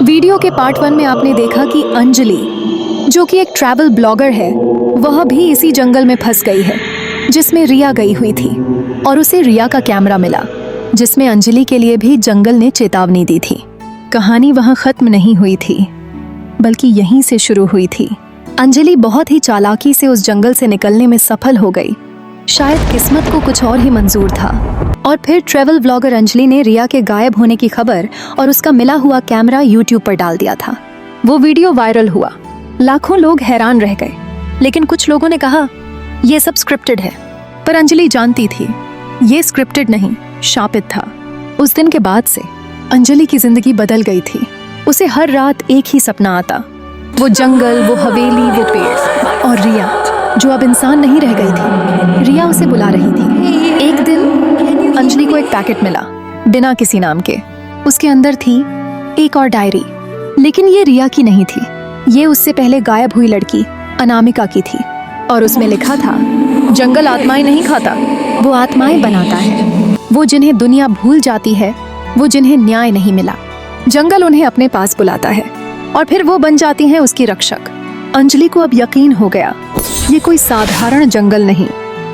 Video के part 1 में आपने देखा कि अंजलि, जो कि एक ट्रैवल ब्लॉगर है, वह भी इसी जंगल में फंस गई है जिसमें रिया गई हुई थी और उसे रिया का कैमरा मिला जिसमें अंजलि के लिए भी जंगल ने चेतावनी दी थी। कहानी वहां खत्म नहीं हुई थी बल्कि यहीं से शुरू हुई थी। अंजलि बहुत ही चालाकी से उस जंगल से निकलने में सफल हो गई। शायद किस्मत को कुछ और ही मंजूर था। और फिर ट्रैवल ब्लॉगर अंजलि ने रिया के गायब होने की खबर और उसका मिला हुआ कैमरा यूट्यूब पर डाल दिया था। वो वीडियो वायरल हुआ, लाखों लोग हैरान रह गए, लेकिन कुछ लोगों ने कहा यह सब स्क्रिप्टेड है। पर अंजलि जानती थी ये स्क्रिप्टेड नहीं, शापित था। उस दिन के बाद से अंजलि की जिंदगी बदल गई थी। उसे हर रात एक ही सपना आता, वो जंगल, वो हवेली, वो पेड़ और रिया जो अब इंसान नहीं रह गई थी। रिया उसे बुला रही थी। एक दिन अंजलि को एक पैकेट मिला बिना किसी नाम के। उसके अंदर थी एक और डायरी, लेकिन ये रिया की नहीं थी। ये उससे पहले गायब हुई लड़की अनामिका की थी और उसमें लिखा था, जंगल आत्माएं नहीं खाता, वो आत्माएं बनाता है। वो जिन्हें दुनिया भूल जाती है, वो जिन्हें न्याय नहीं मिला। जंगल उन्हें अपने पास बुलाता है और फिर वो बन जाती हैं उसकी रक्षक। अंजलि को अब यकीन हो गया, ये कोई साधारण जंगल नहीं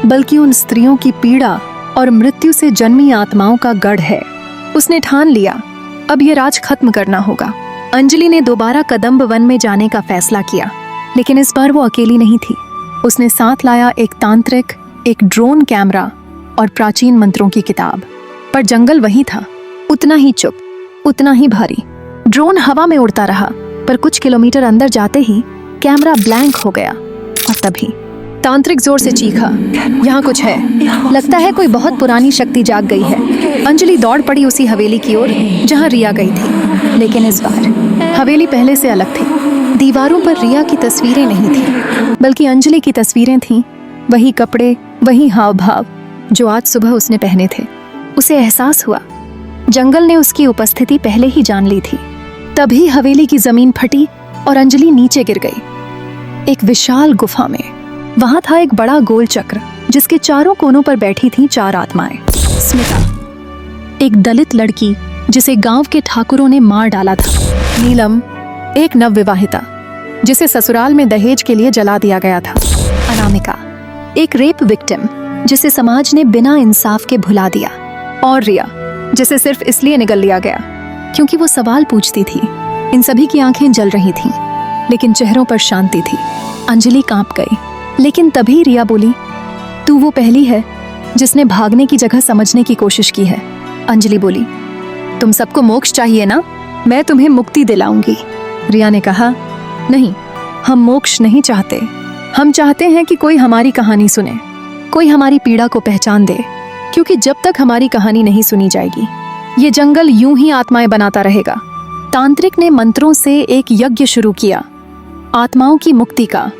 बल्कि उन स्त्रियों की पीड़ा और मृत्यु से जन्मी आत्माओं का गढ़ है। उसने ठान लिया अब ये राज खत्म करना होगा। अंजलि ने दोबारा कदम्ब वन में जाने का फैसला किया, लेकिन इस बार वो अकेली नहीं थी। उसने साथ लाया एक तांत्रिक, एक ड्रोन कैमरा और प्राचीन मंत्रों की किताब। पर जंगल वही था, उतना ही चुप, उतना ही भारी। ड्रोन हवा में उड़ता रहा, पर कुछ किलोमीटर अंदर जाते ही कैमरा ब्लैंक हो गया। और तभी तांत्रिक जोर से चीखा, यहाँ कुछ है, लगता है कोई बहुत पुरानी शक्ति जाग गई है। अंजलि दौड़ पड़ी उसी हवेली की ओर जहाँ रिया गई थी, लेकिन इस बार हवेली पहले से अलग थी। दीवारों पर रिया की तस्वीरें नहीं थी, बल्कि अंजलि की तस्वीरें थीं। वही कपड़े, वही हाव भाव जो आज सुबह उसने पहने थे। उसे एहसास हुआ जंगल ने उसकी उपस्थिति पहले ही जान ली थी। तभी हवेली की जमीन फटी और अंजलि नीचे गिर गई। एक विशाल गुफा में वहां था एक बड़ा गोल चक्र जिसके चारों कोनों पर बैठी थीं 4 आत्माएं। स्मिता, एक दलित लड़की जिसे गांव के ठाकुरों ने मार डाला था। नीलम, एक नवविवाहिता जिसे ससुराल में दहेज के लिए जला दिया गया था। अनामिका, एक रेप विक्टिम जिसे समाज ने बिना इंसाफ के भुला दिया। और रिया, जिसे सिर्फ इसलिए निगल लिया गया क्योंकि वो सवाल पूछती थी। इन सभी की आंखें जल रही थीं, लेकिन चेहरों पर शांति थी। अंजलि कांप गई, लेकिन तभी रिया बोली, तू वो पहली है जिसने भागने की जगह समझने की कोशिश की है। अंजलि बोली, तुम सबको मोक्ष चाहिए ना, मैं तुम्हें मुक्ति दिलाऊंगी। रिया ने कहा, नहीं, हम मोक्ष नहीं चाहते। हम चाहते हैं कि कोई हमारी कहानी सुने, कोई हमारी पीड़ा को पहचान दे, क्योंकि जब तक हमारी कहानी नहीं सुनी जाएगी ये जंगल यूं ही आत्माएं बनाता रहेगा। तांत्रिक ने मंत्रों से एक यज्ञ शुरू किया आत्माओं की मुक्ति का,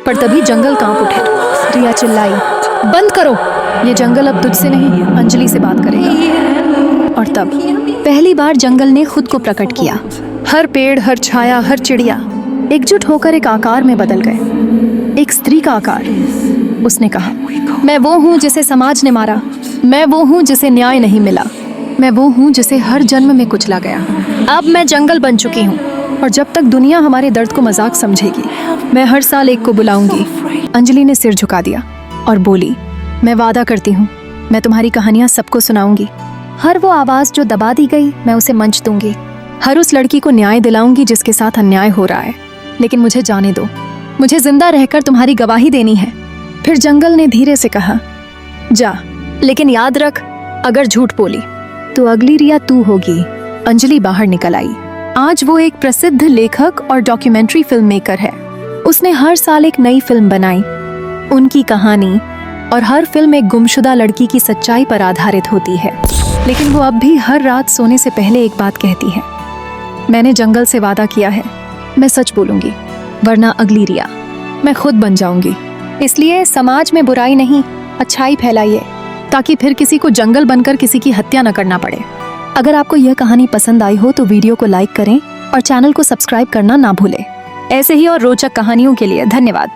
पर तभी जंगल कांप उठे। रिया चिल्लाई, बंद करो, ये जंगल अब तुझसे नहीं अंजलि से बात करेगा। और तब पहली बार जंगल ने खुद को प्रकट किया। हर पेड़, हर छाया, हर चिड़िया एकजुट होकर एक आकार में बदल गए, एक स्त्री का आकार। उसने कहा, मैं वो हूँ जिसे समाज ने मारा, मैं वो हूँ जिसे न्याय नहीं मिला, मैं वो हूँ जिसे हर जन्म में कुचला गया। अब मैं जंगल बन चुकी हूँ और जब तक दुनिया हमारे दर्द को मजाक समझेगी, मैं हर साल एक को बुलाऊंगी। अंजलि ने सिर झुका दिया और बोली, मैं वादा करती हूँ, मैं तुम्हारी कहानियाँ सबको सुनाऊंगी। हर वो आवाज़ जो दबा दी गई, मैं उसे मंच दूंगी। हर उस लड़की को न्याय दिलाऊंगी जिसके साथ अन्याय हो रहा है। लेकिन मुझे जाने दो, मुझे जिंदा रहकर तुम्हारी गवाही देनी है। फिर जंगल ने धीरे से कहा, जा, लेकिन याद रख, अगर झूठ बोली तो अगली रिया तू होगी। अंजलि बाहर निकल आई। आज वो एक प्रसिद्ध लेखक और डॉक्यूमेंट्री फिल्म मेकर है। उसने हर साल एक नई फिल्म बनाई। उनकी कहानी और हर फिल्म एक गुमशुदा लड़की की सच्चाई पर आधारित होती है। लेकिन वो अब भी हर रात सोने से पहले एक बात कहती है, मैंने जंगल से वादा किया है, मैं सच बोलूंगी, वरना अगली रिया मैं खुद बन जाऊंगी। इसलिए समाज में बुराई नहीं, अच्छाई फैलाइए, ताकि फिर किसी को जंगल बनकर किसी की हत्या न करना पड़े। अगर आपको यह कहानी पसंद आई हो तो वीडियो को लाइक करें और चैनल को सब्सक्राइब करना ना भूलें। ऐसे ही और रोचक कहानियों के लिए धन्यवाद।